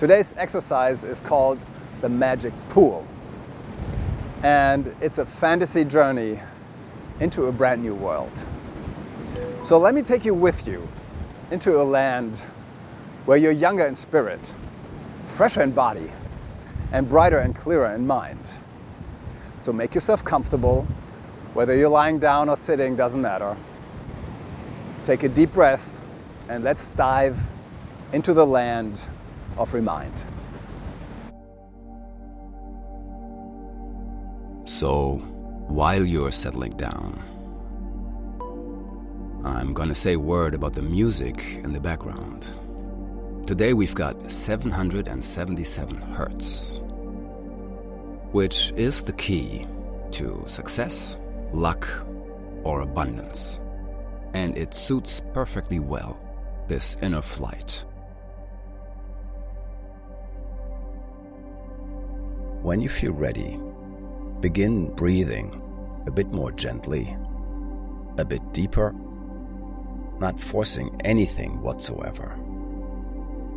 Today's exercise is called the magic pool. And it's a fantasy journey into a brand new world. So let me take you with you into a land where you're younger in spirit, fresher in body, and brighter and clearer in mind. So make yourself comfortable. Whether you're lying down or sitting, doesn't matter. Take a deep breath and let's dive into the land of Remind. So, while you're settling down, I'm gonna say a word about the music in the background. Today we've got 777 Hertz, which is the key to success, luck, or abundance. And it suits perfectly well this inner flight. When you feel ready, begin breathing a bit more gently, a bit deeper, not forcing anything whatsoever.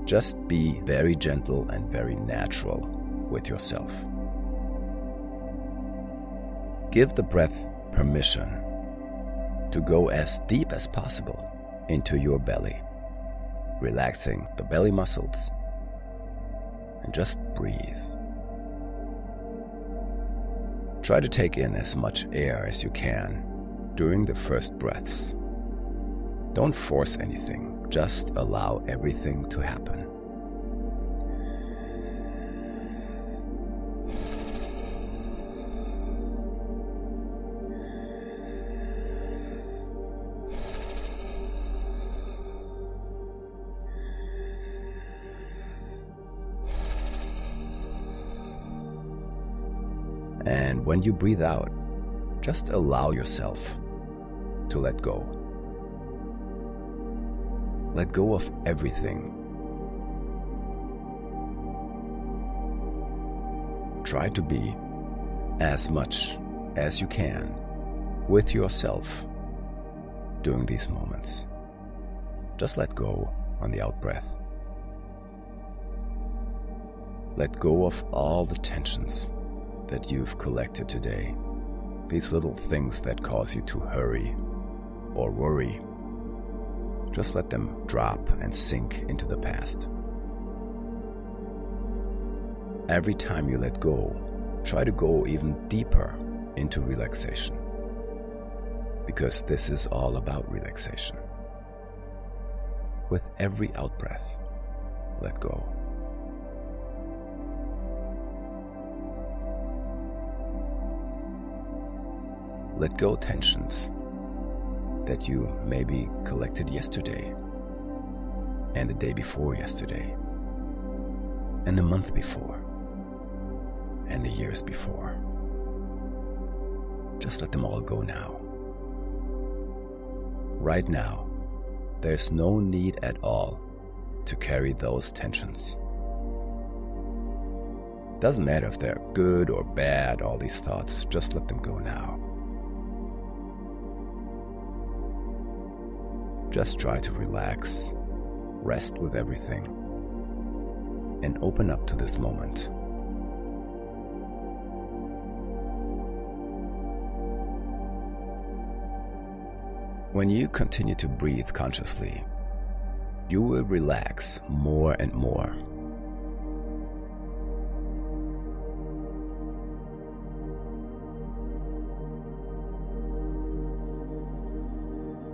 Just be very gentle and very natural with yourself. Give the breath permission to go as deep as possible into your belly, relaxing the belly muscles, and just breathe. Try to take in as much air as you can during the first breaths. Don't force anything, just allow everything to happen. And when you breathe out, just allow yourself to let go. Let go of everything. Try to be as much as you can with yourself during these moments. Just let go on the out-breath. Let go of all the tensions that you've collected today, these little things that cause you to hurry or worry. Just let them drop and sink into the past. Every time you let go, try to go even deeper into relaxation, because this is all about relaxation. With every out-breath, let go. Let go tensions that you maybe collected yesterday, and the day before yesterday, and the month before, and the years before. Just let them all go now. Right now, there's no need at all to carry those tensions. Doesn't matter if they're good or bad, all these thoughts, just let them go now. Just try to relax, rest with everything, and open up to this moment. When you continue to breathe consciously, you will relax more and more.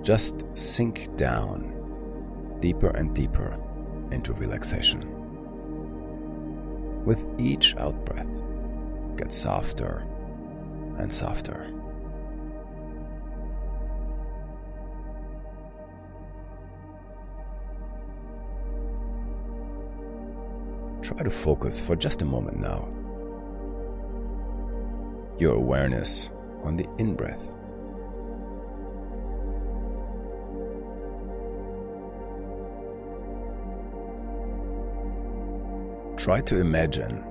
Just sink down deeper and deeper into relaxation. With each out-breath, get softer and softer. Try to focus for just a moment now. Your awareness on the in-breath. Try to imagine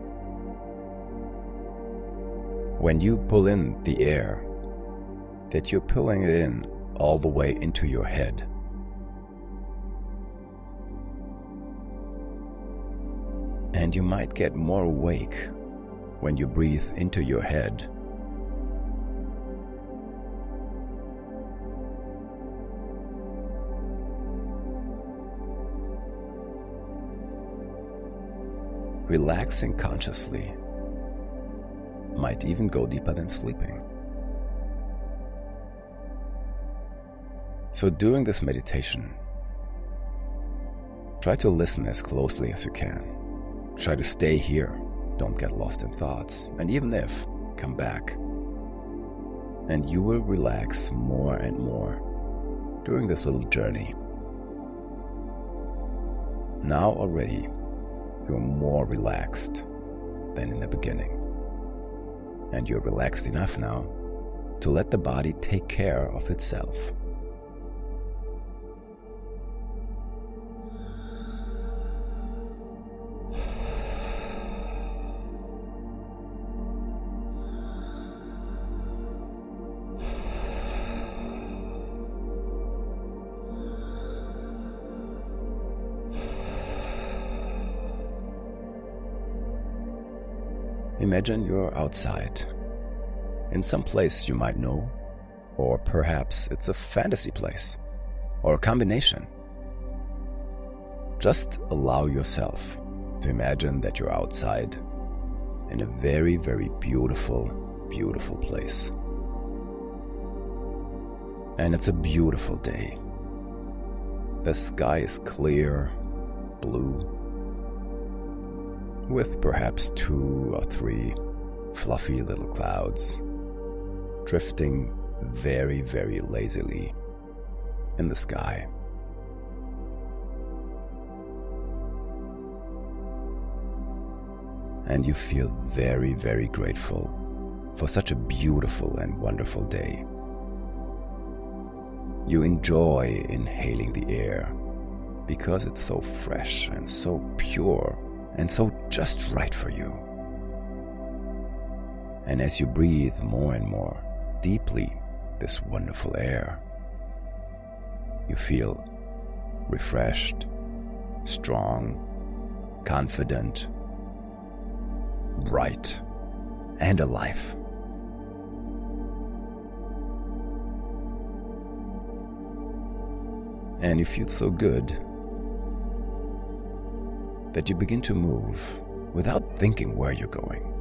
when you pull in the air that you're pulling it in all the way into your head. And you might get more awake when you breathe into your head. Relaxing consciously might even go deeper than sleeping. So during this meditation, try to listen as closely as you can. Try to stay here, don't get lost in thoughts, and even if, come back. And you will relax more and more during this little journey. Now already, you're more relaxed than in the beginning. And you're relaxed enough now to let the body take care of itself. Imagine you're outside, in some place you might know, or perhaps it's a fantasy place, or a combination. Just allow yourself to imagine that you're outside in a very, very beautiful, beautiful place. And it's a beautiful day. The sky is clear, blue, with perhaps 2 or 3 fluffy little clouds drifting very, very lazily in the sky. And you feel very, very grateful for such a beautiful and wonderful day. You enjoy inhaling the air because it's so fresh and so pure and so just right for you. And as you breathe more and more deeply this wonderful air, you feel refreshed, strong, confident, bright, and alive. And you feel so good that you begin to move without thinking where you're going.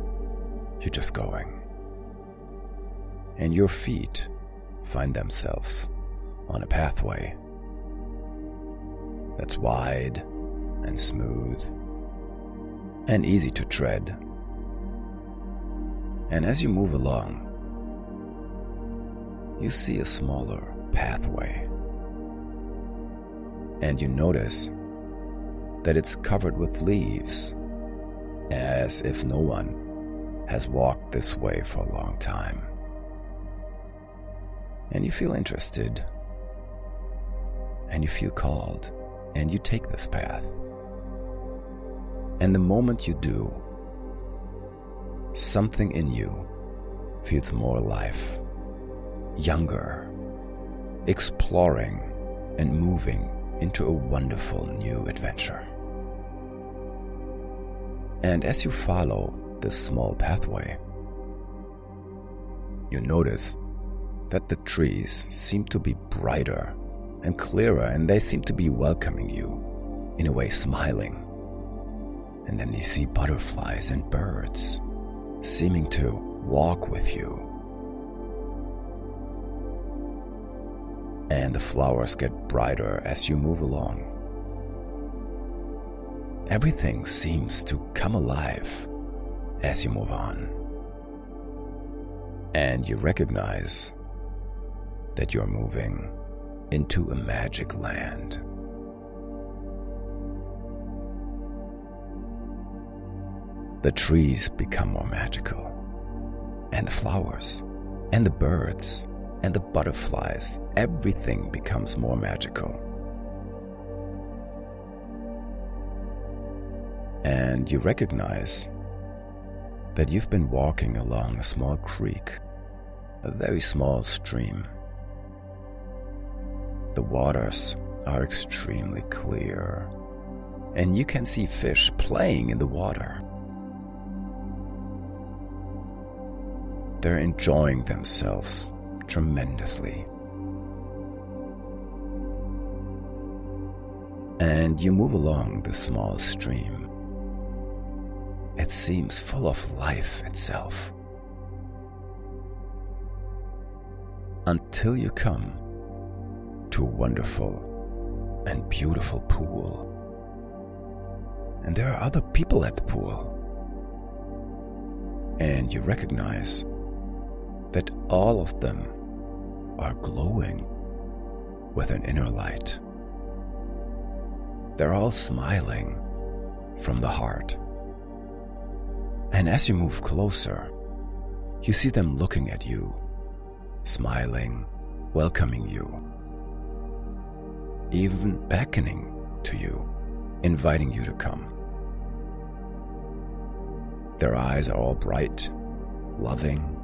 You're just going. And your feet find themselves on a pathway that's wide and smooth and easy to tread. And as you move along, you see a smaller pathway. And you notice that it's covered with leaves, as if no one has walked this way for a long time. And you feel interested, and you feel called, and you take this path. And the moment you do, something in you feels more alive, younger, exploring and moving into a wonderful new adventure. And as you follow this small pathway, you notice that the trees seem to be brighter and clearer, and they seem to be welcoming you, in a way smiling. And then you see butterflies and birds seeming to walk with you. And the flowers get brighter as you move along. Everything seems to come alive as you move on. And you recognize that you're moving into a magic land. The trees become more magical, and the flowers, and the birds, and the butterflies, everything becomes more magical. And you recognize that you've been walking along a small creek, a very small stream. The waters are extremely clear and you can see fish playing in the water. They're enjoying themselves tremendously. And you move along the small stream. It seems full of life itself. Until you come to a wonderful and beautiful pool. And there are other people at the pool. And you recognize that all of them are glowing with an inner light. They're all smiling from the heart. And as you move closer, you see them looking at you, smiling, welcoming you, even beckoning to you, inviting you to come. Their eyes are all bright, loving,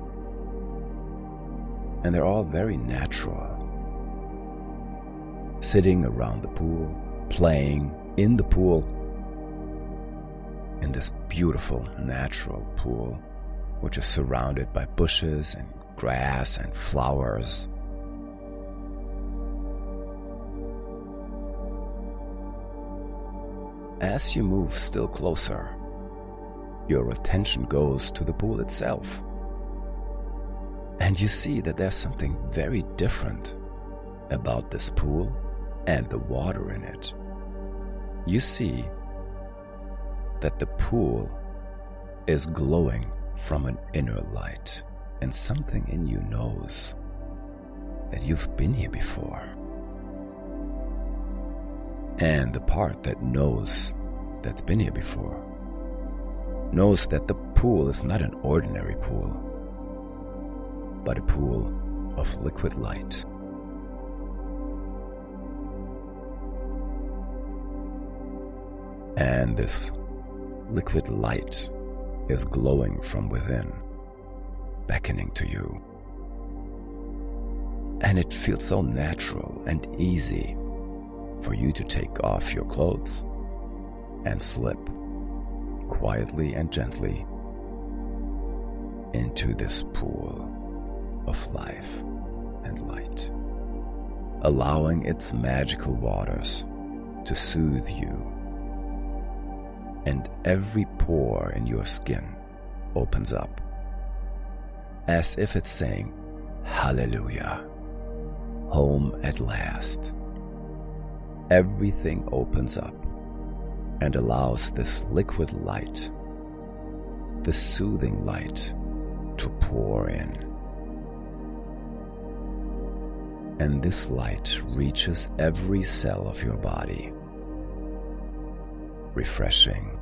and they're all very natural. Sitting around the pool, playing in the pool, in this beautiful natural pool, which is surrounded by bushes and grass and flowers. As you move still closer, your attention goes to the pool itself. And you see that there's something very different about this pool and the water in it. You see that the pool is glowing from an inner light, and something in you knows that you've been here before. And the part that knows that's been here before knows that the pool is not an ordinary pool, but a pool of liquid light. And this liquid light is glowing from within, beckoning to you. And it feels so natural and easy for you to take off your clothes and slip quietly and gently into this pool of life and light, allowing its magical waters to soothe you. And every pore in your skin opens up, as if it's saying, "Hallelujah, home at last." Everything opens up and allows this liquid light, this soothing light, to pour in. And this light reaches every cell of your body, refreshing,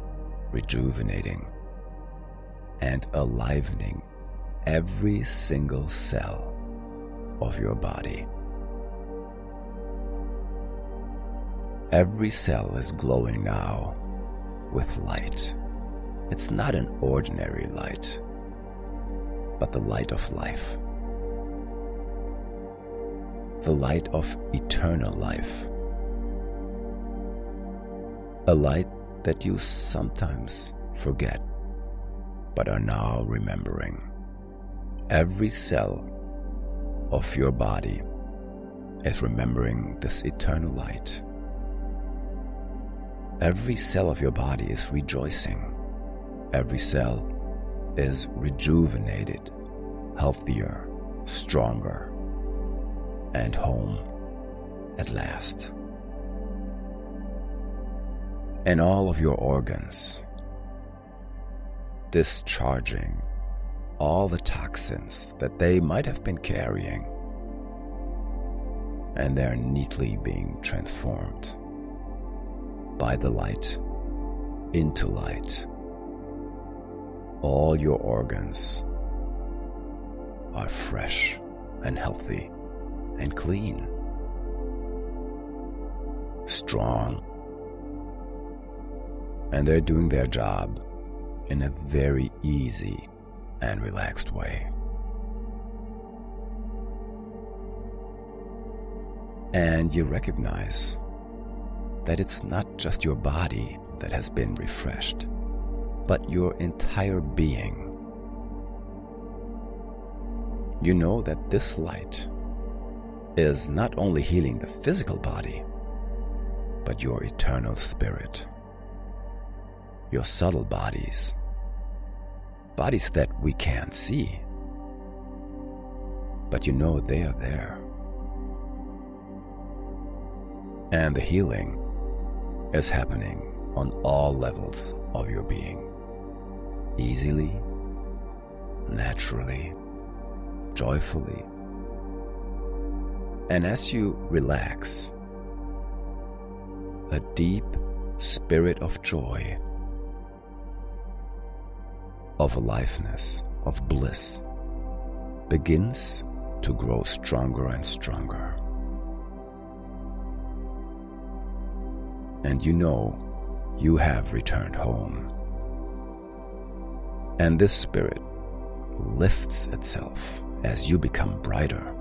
rejuvenating, and alivening every single cell of your body. Every cell is glowing now with light. It's not an ordinary light, but the light of life. The light of eternal life. A light that you sometimes forget, but are now remembering. Every cell of your body is remembering this eternal light. Every cell of your body is rejoicing. Every cell is rejuvenated, healthier, stronger, and home at last. And all of your organs discharging all the toxins that they might have been carrying, and they're neatly being transformed by the light into light. All your organs are fresh and healthy and clean, strong, and they're doing their job in a very easy and relaxed way. And you recognize that it's not just your body that has been refreshed, but your entire being. You know that this light is not only healing the physical body, but your eternal spirit, your subtle bodies that we can't see, but you know they are there. And the healing is happening on all levels of your being, easily, naturally, joyfully. And as you relax, a deep spirit of joy, of aliveness, of bliss begins to grow stronger and stronger. And you know you have returned home. And this spirit lifts itself as you become brighter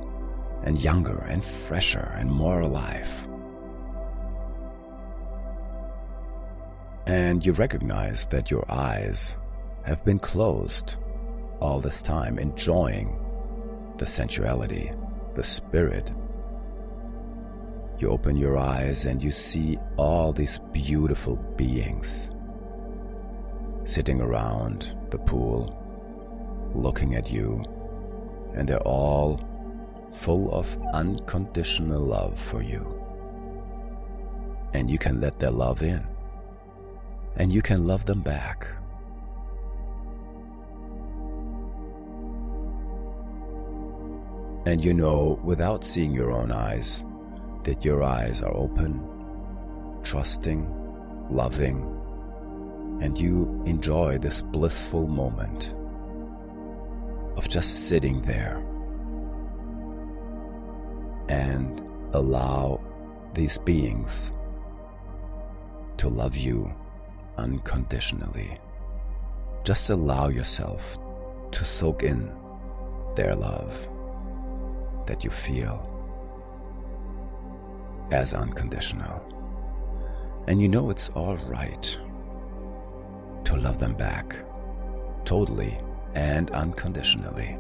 and younger and fresher and more alive. And you recognize that your eyes have been closed all this time, enjoying the sensuality, the spirit. You open your eyes and you see all these beautiful beings sitting around the pool, looking at you, and they're all full of unconditional love for you. And you can let their love in, and you can love them back. And you know, without seeing your own eyes, that your eyes are open, trusting, loving, and you enjoy this blissful moment of just sitting there and allow these beings to love you unconditionally. Just allow yourself to soak in their love that you feel as unconditional. And you know it's all right to love them back, totally and unconditionally.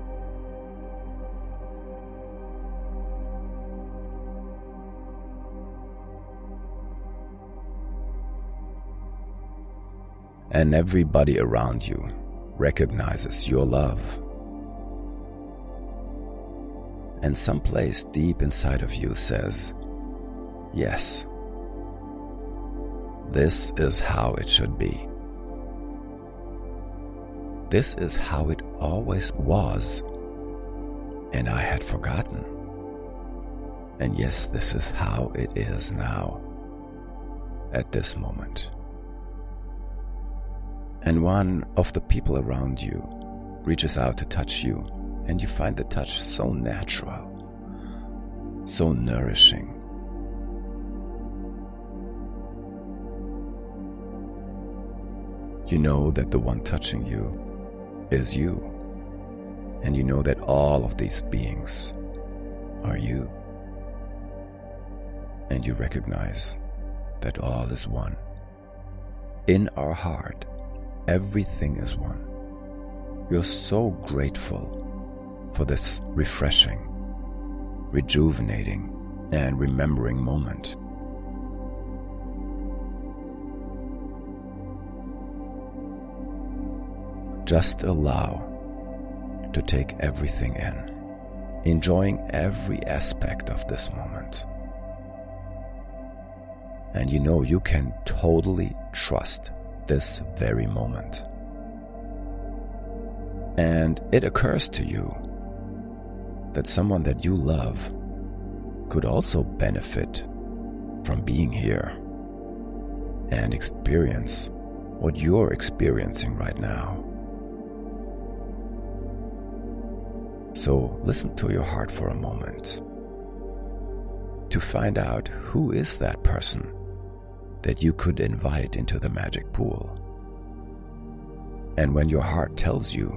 And everybody around you recognizes your love. And someplace deep inside of you says, yes, this is how it should be. This is how it always was, and I had forgotten. And yes, this is how it is now, at this moment. And one of the people around you reaches out to touch you, and you find the touch so natural, so nourishing. You know that the one touching you is you, and you know that all of these beings are you, and you recognize that all is one. In our heart, everything is one. You're so grateful for this refreshing, rejuvenating, and remembering moment. Just allow to take everything in, enjoying every aspect of this moment. And you know you can totally trust this very moment. And it occurs to you that someone that you love could also benefit from being here and experience what you're experiencing right now. So listen to your heart for a moment to find out who is that person that you could invite into the magic pool. And when your heart tells you,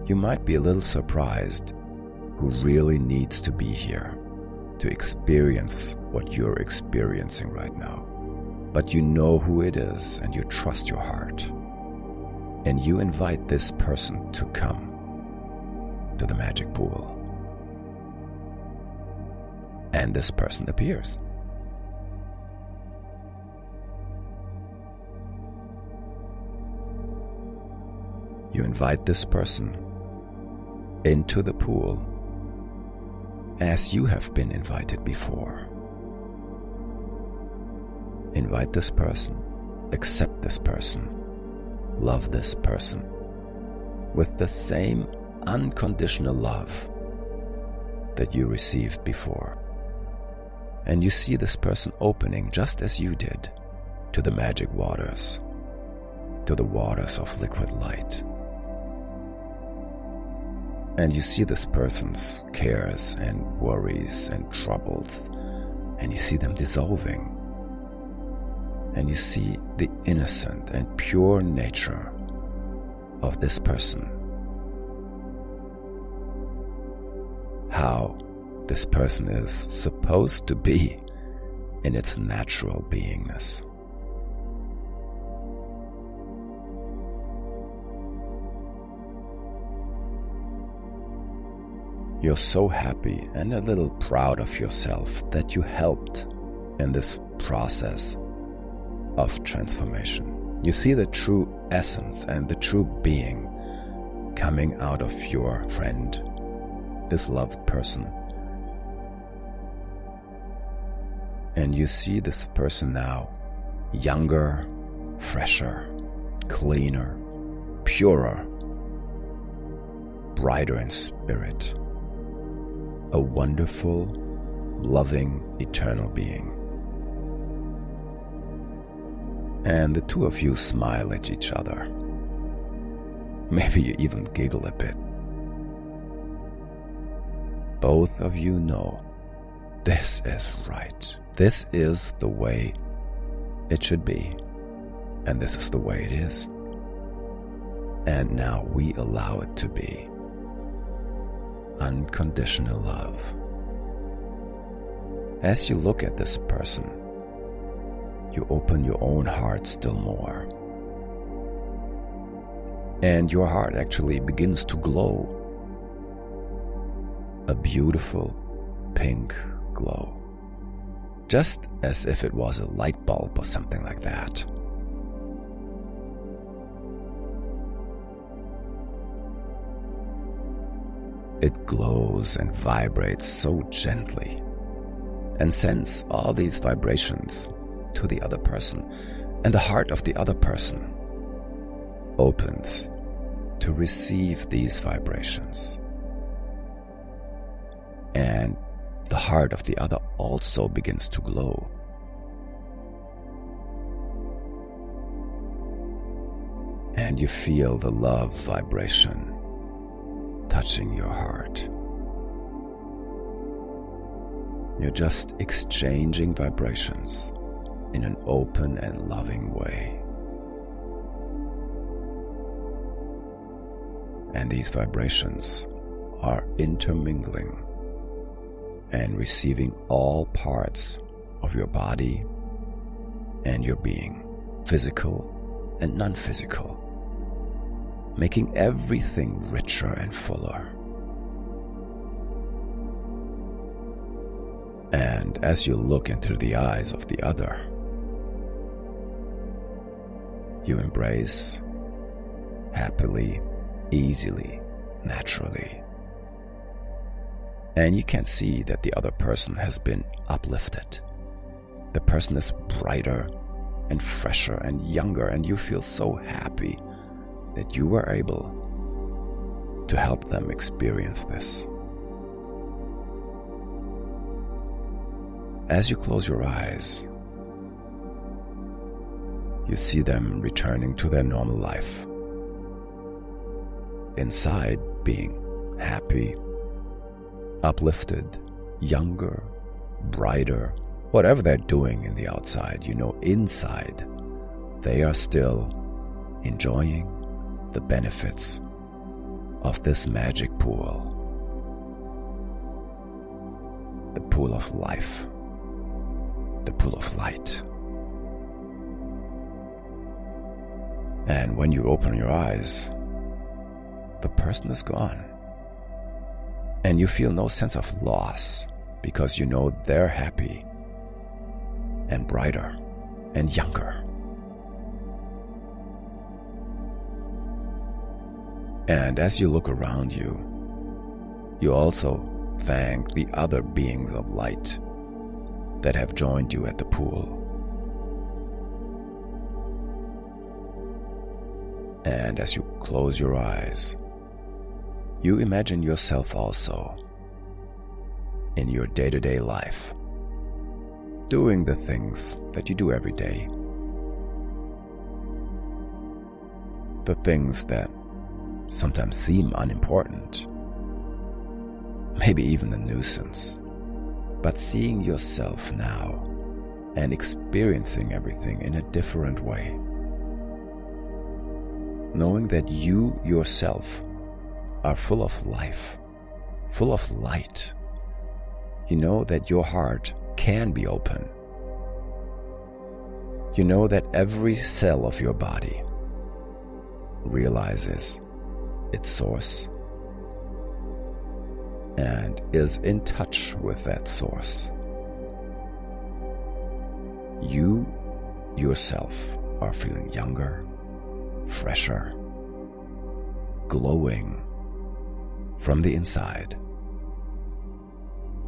you might be a little surprised who really needs to be here to experience what you're experiencing right now. but you know who it is and you trust your heart. And you invite this person to come to the magic pool. And this person appears. You invite this person into the pool as you have been invited before. Invite this person, accept this person, love this person with the same unconditional love that you received before. And you see this person opening just as you did to the magic waters, to the waters of liquid light. And you see this person's cares and worries and troubles, and you see them dissolving. And you see the innocent and pure nature of this person. How this person is supposed to be in its natural beingness. You're so happy and a little proud of yourself that you helped in this process of transformation. You see the true essence and the true being coming out of your friend, this loved person. And you see this person now younger, fresher, cleaner, purer, brighter in spirit. A wonderful, loving, eternal being. And the two of you smile at each other. Maybe you even giggle a bit. Both of you know this is right. This is the way it should be. And this is the way it is. And now we allow it to be. Unconditional love. As you look at this person, you open your own heart still more. And your heart actually begins to glow. A beautiful pink glow. Just as if it was a light bulb or something like that. It glows and vibrates so gently and sends all these vibrations to the other person, and the heart of the other person opens to receive these vibrations. And the heart of the other also begins to glow. And you feel the love vibration touching your heart. You're just exchanging vibrations in an open and loving way. And these vibrations are intermingling and receiving all parts of your body and your being, physical and non-physical, making everything richer and fuller. And as you look into the eyes of the other, you embrace happily, easily, naturally. And you can see that the other person has been uplifted. The person is brighter and fresher and younger, and you feel so happy that you were able to help them experience this. As you close your eyes, you see them returning to their normal life. Inside, being happy, uplifted, younger, brighter, whatever they're doing in the outside, you know inside they are still enjoying the benefits of this magic pool. The pool of life, the pool of light, And when you open your eyes, the person is gone. And you feel no sense of loss because you know they're happy and brighter and younger. And as you look around you, you also thank the other beings of light that have joined you at the pool. And as you close your eyes, you imagine yourself also in your day-to-day life, doing the things that you do every day, the things that sometimes seem unimportant, maybe even a nuisance, but seeing yourself now and experiencing everything in a different way, knowing that you yourself are full of life, full of light. You know that your heart can be open. You know that every cell of your body realizes its source and is in touch with that source. You yourself are feeling younger, fresher, glowing from the inside,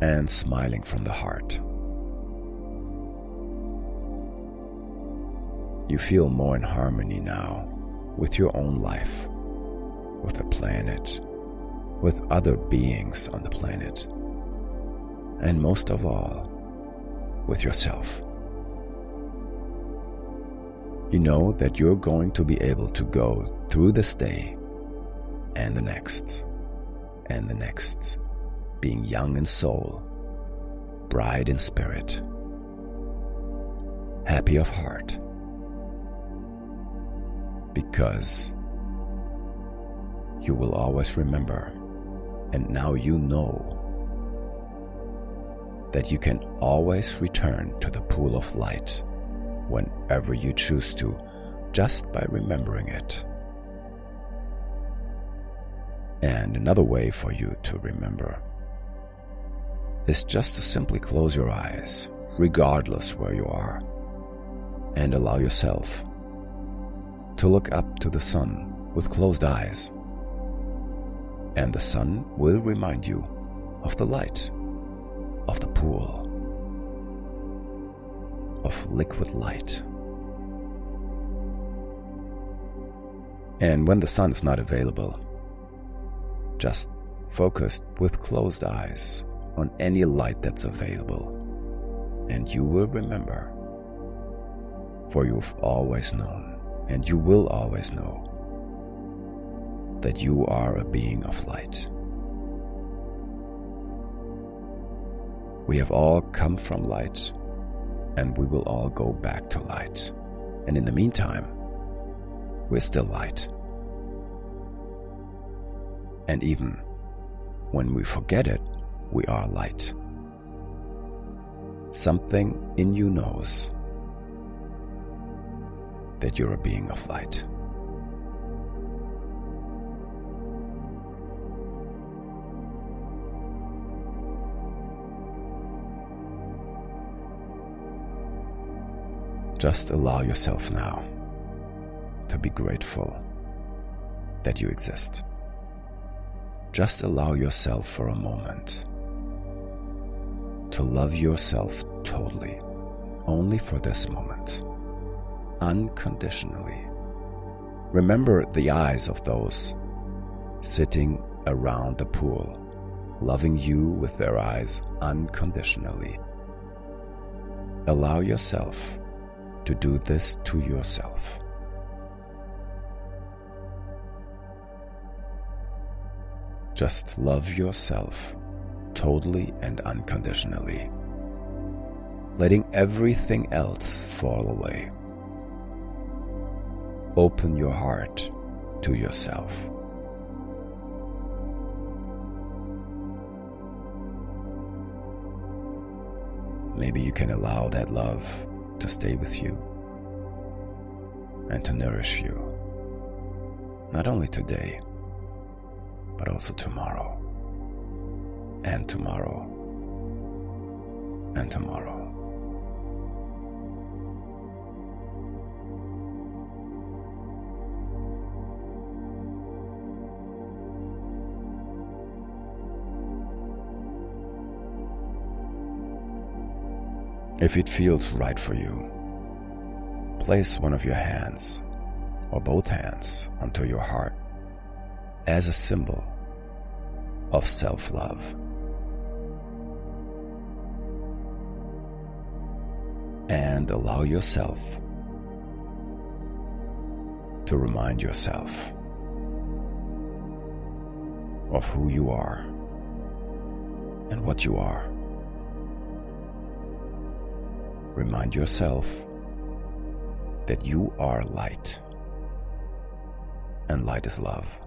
and smiling from the heart. You feel more in harmony now with your own life, with the planet, with other beings on the planet, and most of all, with yourself. You know that you're going to be able to go through this day and the next, and the next, being young in soul, bright in spirit, happy of heart, because you will always remember, and now you know, that you can always return to the pool of light whenever you choose to, just by remembering it. And another way for you to remember is just to simply close your eyes, regardless where you are, and allow yourself to look up to the sun with closed eyes. And the sun will remind you of the light, of the pool, of liquid light. And when the sun is not available, just focus with closed eyes on any light that's available, and you will remember, for you've always known, and you will always know, that you are a being of light. We have all come from light, and we will all go back to light. And in the meantime, we're still light. And even when we forget it, we are light. Something in you knows that you're a being of light. Just allow yourself now to be grateful that you exist. Just allow yourself for a moment to love yourself totally, only for this moment, unconditionally. Remember the eyes of those sitting around the pool, loving you with their eyes unconditionally. Allow yourself to do this to yourself. Just love yourself totally and unconditionally, letting everything else fall away. Open your heart to yourself. Maybe you can allow that love to stay with you and to nourish you not only today, but also tomorrow, and tomorrow, and tomorrow. If it feels right for you, place one of your hands or both hands onto your heart as a symbol of self-love. And allow yourself to remind yourself of who you are and what you are. Remind yourself that you are light, and light is love.